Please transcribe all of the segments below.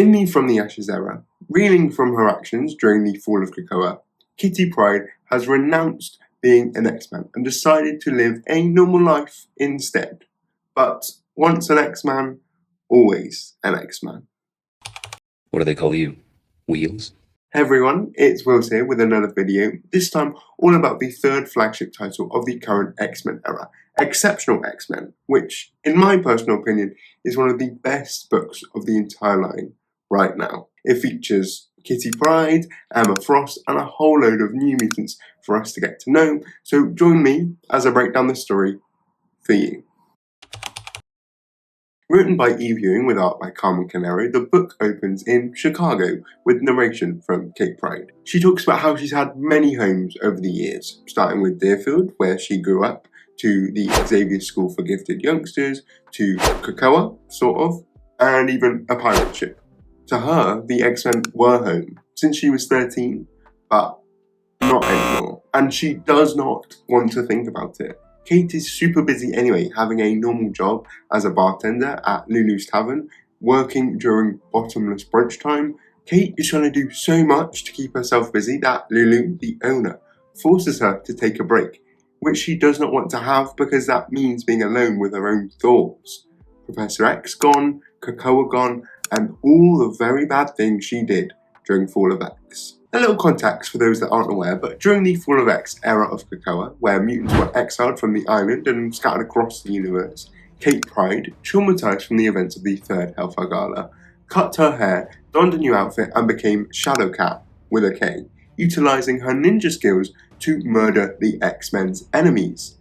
In the From the Ashes era, reeling from her actions during the fall of Krakoa, Kitty Pryde has renounced being an X-Man and decided to live a normal life instead. But once an X-Man, always an X-Man. What do they call you? Wheels? Hey everyone, it's Wills here with another video, this time all about the third flagship title of the current X-Men era, Exceptional X-Men, which, in my personal opinion, is one of the best books of the entire line right now. It features Kitty Pryde, Emma Frost, and a whole load of new mutants for us to get to know, so join me as I break down the story for you. Written by Eve Ewing with art by Carmen Canero, the book opens in Chicago with narration from Kitty Pryde. She talks about how she's had many homes over the years, starting with Deerfield, where she grew up, to the Xavier School for Gifted Youngsters, to Krakoa, sort of, and even a pirate ship. To her, the X-Men were home since she was 13, but not anymore, and she does not want to think about it. Kate is super busy anyway, having a normal job as a bartender at Lulu's Tavern, working during bottomless brunch time. Kate is trying to do so much to keep herself busy that Lulu, the owner, forces her to take a break, which she does not want to have because that means being alone with her own thoughts. Professor X gone, Krakoa gone, and all the very bad things she did during Fall of X. A little context for those that aren't aware, but during the Fall of X era of Krakoa, where mutants were exiled from the island and scattered across the universe, Kitty Pryde, traumatized from the events of the third Hellfire Gala, cut her hair, donned a new outfit, and became Shadowcat with a K, utilizing her ninja skills to murder the X-Men's enemies.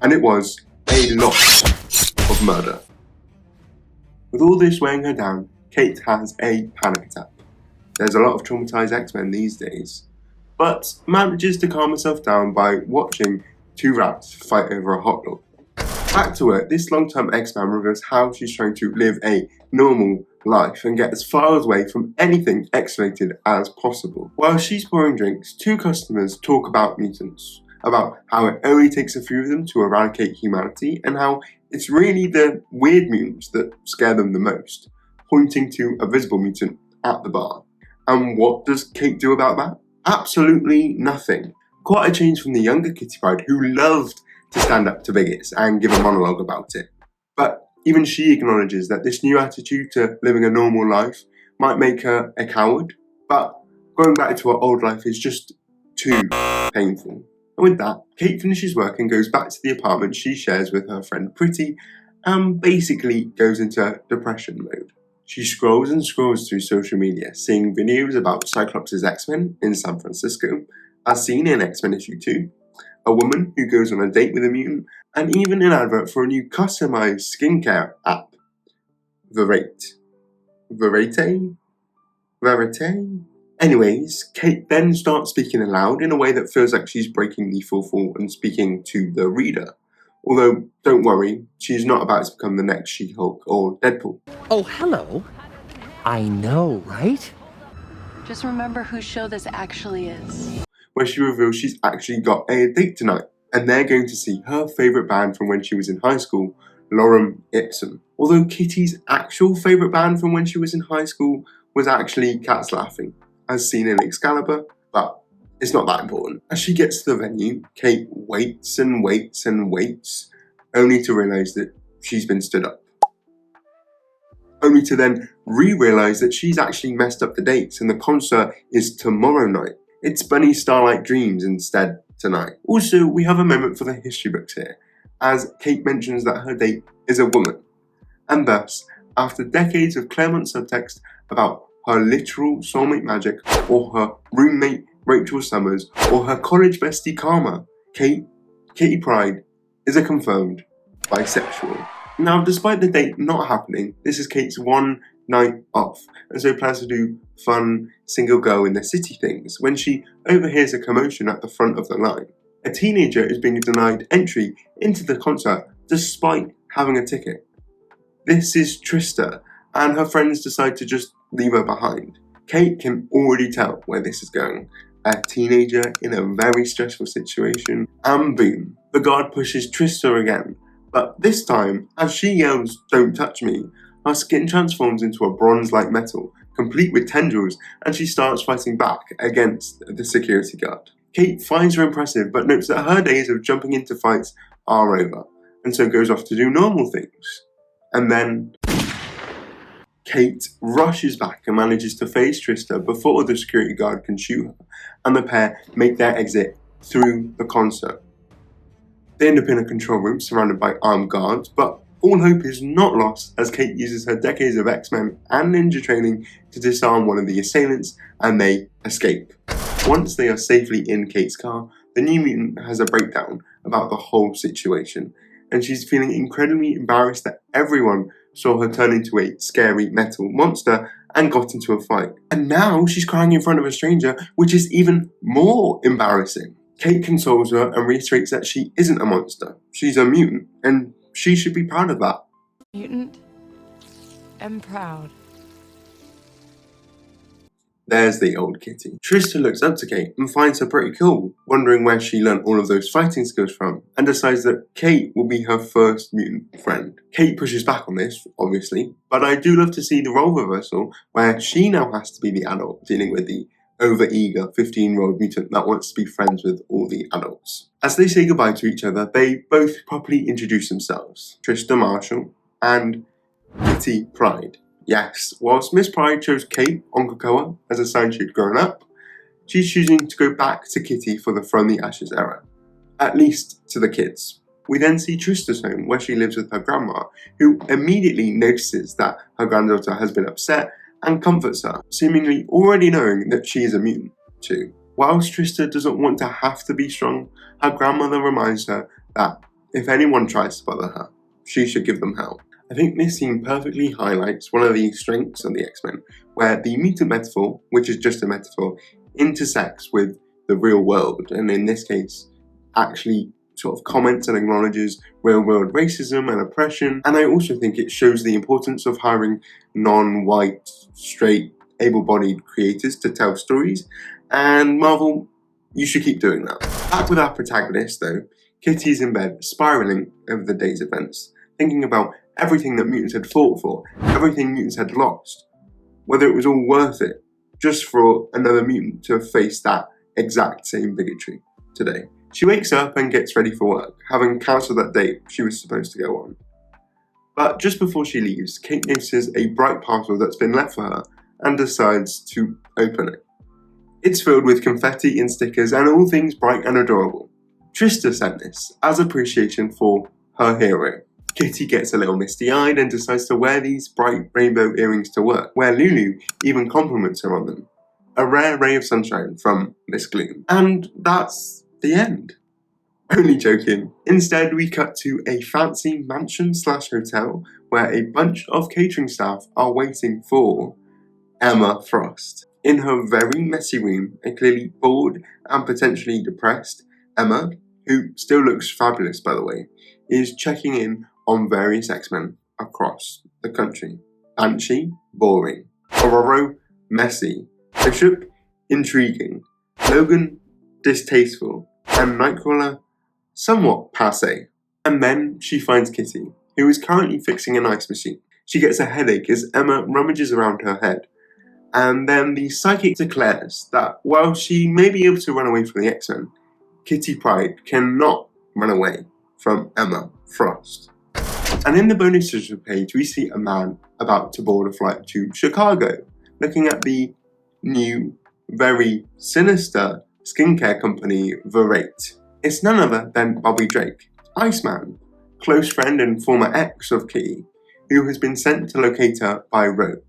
And it was a lot of murder. With all this weighing her down, Kate has a panic attack. There's a lot of traumatized X-Men these days, but manages to calm herself down by watching two rats fight over a hot dog. Back to work, this long-term X-Man reveals how she's trying to live a normal life and get as far away from anything X-related as possible. While she's pouring drinks, two customers talk about mutants, about how it only takes a few of them to eradicate humanity, and how it's really the weird mutants that scare them the most, pointing to a visible mutant at the bar. And what does Kate do about that? Absolutely nothing. Quite a change from the younger Kitty Pryde, who loved to stand up to bigots and give a monologue about it. But even she acknowledges that this new attitude to living a normal life might make her a coward, but going back to her old life is just too painful. And with that, Kate finishes work and goes back to the apartment she shares with her friend Pretty, and basically goes into depression mode. She scrolls and scrolls through social media, seeing videos about Cyclops' X-Men in San Francisco, as seen in X-Men issue 2, a woman who goes on a date with a mutant, and even an advert for a new customized skincare app. Verite? Anyways, Kate then starts speaking aloud in a way that feels like she's breaking the fourth wall and speaking to the reader. Although, don't worry, she's not about to become the next She-Hulk or Deadpool. Oh, hello. I know, right? Just remember whose show this actually is. Where she reveals she's actually got a date tonight, and they're going to see her favourite band from when she was in high school, Lorem Ipsum. Although Kitty's actual favourite band from when she was in high school was actually Cats Laughing, as seen in Excalibur, but it's not that important. As she gets to the venue, Kate waits and waits and waits, only to realise that she's been stood up. Only to then realise that she's actually messed up the dates and the concert is tomorrow night. It's Bunny Starlight Dreams instead tonight. Also, we have a moment for the history books here, as Kate mentions that her date is a woman. And thus, after decades of Claremont subtext about her literal soulmate magic, or her roommate Rachel Summers, or her college bestie Karma, Kitty Pryde is a confirmed bisexual. Now, despite the date not happening, this is Kate's one night off, and so plans to do fun single girl in the city things when she overhears a commotion at the front of the line. A teenager is being denied entry into the concert despite having a ticket. This is Trista, and her friends decide to just leave her behind. Kate can already tell where this is going. A teenager in a very stressful situation, and boom, the guard pushes Trista again. But this time, as she yells, "Don't touch me," her skin transforms into a bronze-like metal, complete with tendrils, and she starts fighting back against the security guard. Kate finds her impressive, but notes that her days of jumping into fights are over, and so goes off to do normal things. And then Kate rushes back and manages to face Trista before the security guard can shoot her, and the pair make their exit through the concert. They end up in a control room surrounded by armed guards, but all hope is not lost as Kate uses her decades of X-Men and ninja training to disarm one of the assailants, and they escape. Once they are safely in Kate's car, the New Mutant has a breakdown about the whole situation, and she's feeling incredibly embarrassed that everyone saw her turn into a scary metal monster and got into a fight. And now she's crying in front of a stranger, which is even more embarrassing. Kate consoles her and reiterates that she isn't a monster. She's a mutant, and she should be proud of that. Mutant, I'm proud. There's the old Kitty. Trista looks up to Kate and finds her pretty cool, wondering where she learnt all of those fighting skills from, and decides that Kate will be her first mutant friend. Kate pushes back on this, obviously, but I do love to see the role reversal where she now has to be the adult dealing with the over-eager 15-year-old mutant that wants to be friends with all the adults. As they say goodbye to each other, they both properly introduce themselves, Trista Marshall and Kitty Pryde. Yes, whilst Miss Pryde chose Kate on Krakoa as a sign she'd grown up, she's choosing to go back to Kitty for the From the Ashes era, at least to the kids. We then see Trista's home where she lives with her grandma, who immediately notices that her granddaughter has been upset and comforts her, seemingly already knowing that she is a mutant too. Whilst Trista doesn't want to have to be strong, her grandmother reminds her that if anyone tries to bother her, she should give them hell. I think this scene perfectly highlights one of the strengths of the X-Men, where the mutant metaphor, which is just a metaphor, intersects with the real world, and in this case, actually sort of comments and acknowledges real-world racism and oppression. And I also think it shows the importance of hiring non-white, straight, able-bodied creators to tell stories, and Marvel, you should keep doing that. Back with our protagonist though, Kitty's in bed, spiraling over the day's events, thinking about everything that mutants had fought for, everything mutants had lost, whether it was all worth it, just for another mutant to face that exact same bigotry today. She wakes up and gets ready for work, having cancelled that date she was supposed to go on. But just before she leaves, Kate notices a bright parcel that's been left for her and decides to open it. It's filled with confetti and stickers and all things bright and adorable. Trista sent this as appreciation for her hero. Kitty gets a little misty-eyed and decides to wear these bright rainbow earrings to work, where Lulu even compliments her on them. A rare ray of sunshine from Miss Gloom. And that's the end. Only joking. Instead, we cut to a fancy mansion/hotel where a bunch of catering staff are waiting for Emma Frost. In her very messy room, a clearly bored and potentially depressed Emma, who still looks fabulous by the way, is checking in on various X-Men across the country. Banshee, boring. Ororo, messy. Bishop, intriguing. Logan, distasteful. And Nightcrawler, somewhat passé. And then she finds Kitty, who is currently fixing an ice machine. She gets a headache as Emma rummages around her head. And then the psychic declares that while she may be able to run away from the X-Men, Kitty Pryde cannot run away from Emma Frost. And in the bonus digital page, we see a man about to board a flight to Chicago, looking at the new, very sinister skincare company, Verate. It's none other than Bobby Drake, Iceman, close friend and former ex of Kitty, who has been sent to locate her by Rogue.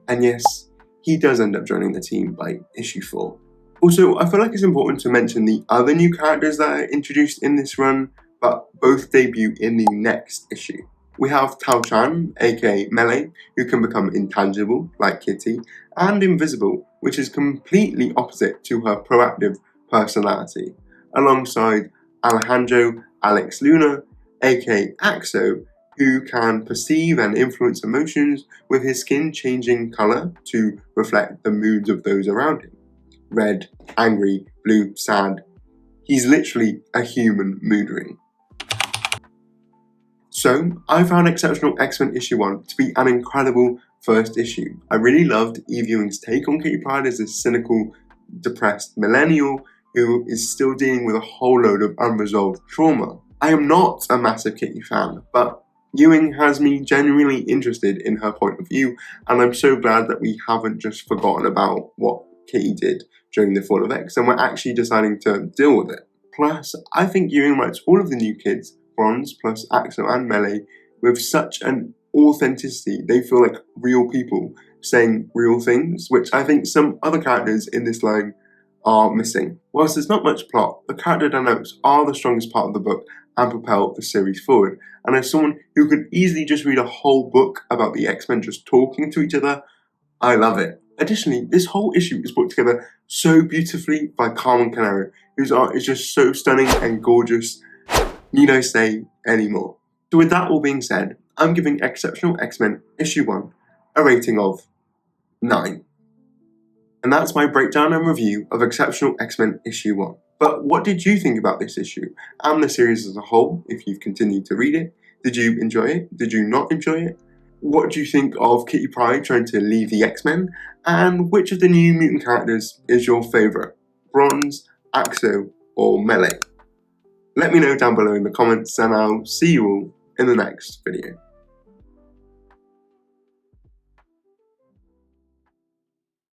And yes, he does end up joining the team by issue 4. Also, I feel like it's important to mention the other new characters that are introduced in this run, but both debut in the next issue. We have Tao-chan, aka Melee, who can become intangible, like Kitty, and invisible, which is completely opposite to her proactive personality, alongside Alejandro Alex Luna, aka Axo, who can perceive and influence emotions with his skin changing colour to reflect the moods of those around him. Red, angry, blue, sad. He's literally a human mood ring. So, I found Exceptional X-Men issue 1 to be an incredible first issue. I really loved Eve Ewing's take on Kitty Pryde as a cynical, depressed millennial who is still dealing with a whole load of unresolved trauma. I am not a massive Kitty fan, but Ewing has me genuinely interested in her point of view, and I'm so glad that we haven't just forgotten about what Kitty did during the fall of X, and we're actually deciding to deal with it. Plus, I think Ewing writes all of the new kids, Bronze plus Axo and Melee, with such an authenticity. They feel like real people saying real things, which I think some other characters in this line are missing. Whilst there's not much plot, the character dynamics are the strongest part of the book and propel the series forward. And as someone who could easily just read a whole book about the X-Men just talking to each other, I love it. Additionally, this whole issue is put together so beautifully by Carmen Canaro, whose art is just so stunning and gorgeous. Need I say anymore? So with that all being said, I'm giving Exceptional X-Men issue 1 a rating of 9. And that's my breakdown and review of Exceptional X-Men issue 1. But what did you think about this issue and the series as a whole, if you've continued to read it? Did you enjoy it? Did you not enjoy it? What do you think of Kitty Pryde trying to leave the X-Men? And which of the new mutant characters is your favourite? Bronze, Axo, or Melee? Let me know down below in the comments, and I'll see you all in the next video.